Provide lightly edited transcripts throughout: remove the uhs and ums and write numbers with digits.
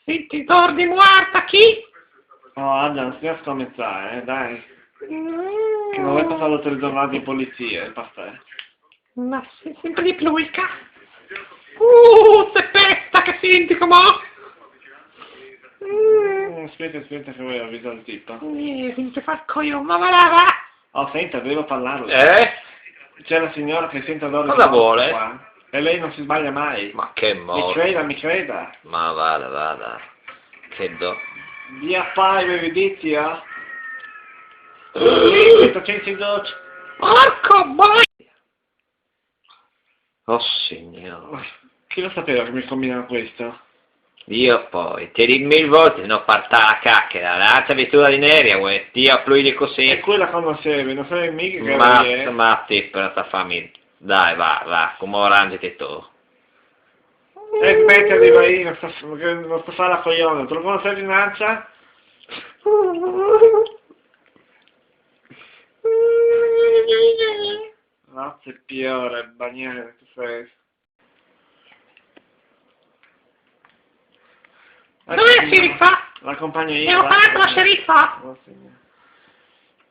Sentitore di muerta, chi? Oh, Adam, stia a scommezzare, dai. Che non vuoi passare l'autorizzato di polizia, il caffè. Ma sempre di pluica. Se pesta che senti com'è. Aspetta che voglio avvisare il tipo. Senti far coglione, ma va. Oh, senta, devo parlarlo. C'è la signora che sente odore cosa di morte vuole? qua. E lei non si sbaglia mai. Ma che morto. Mi creda. Ma vada. Che do... Via fai, bevidizia. 152. Porco boia! Oh signore. Chi lo sapeva che mi combinava questo? Io poi, ti dimmi il volte, no parta la cacchera, la vettura di neria, vuoi, Dio fluidi così. E quella conoscevi, non sai mica che era lì, Ma te per la famiglia. Dai, va, come arrangiati tu. E smetti di vai, non sto fare la coglione, te lo conoscevi in Ancia? Razze piore, bagnere, tu sei. Dov'è il sceriffa? La compagna io. Devo parlare con la sceriffa?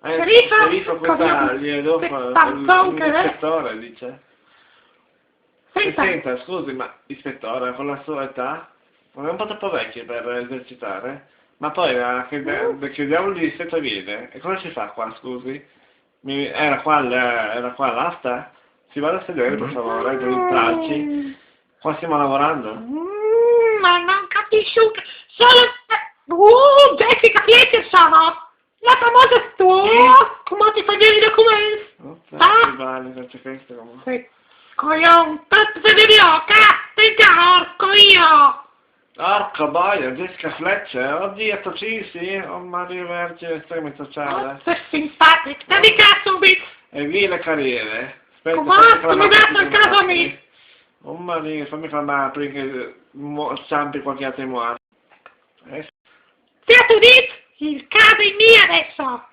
Sceriffa? Sceriffa questa gli do l'ispettore, dice. Senta, scusi, ma ispettore, con la sua età, non è un po' troppo vecchio per esercitare? Ma poi chiediamo il distretto viene, e cosa si fa qua, scusi? Era qua l'asta? Si vada a sedere, per favore, per entrarci. Qua stiamo lavorando. Ma non capisco, solo... Jessica Fletcher sono! La famosa tua! Come ti fai vedere i documenti? Vale, senza questo comunque. Sì. Coglione, tanto se devi orco io! Porca boia, Jessica Fletcher, oddio, tocisi, oh Maria Vergine, estrema sociale. Sei simpatico, dai cazzo, bitch! E via le carriere. Aspetta, Come mi dato il caso a me? Oh Maria, fammi calmare prima che zampi qualche altro muore. Sia tu dit, il caso è mio adesso!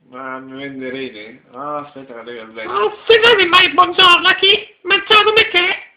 Ma mi venderete? Ah, aspetta che arriva il vecchio. Oh, se non mi mai buongiorno a chi? Ma ciao come te?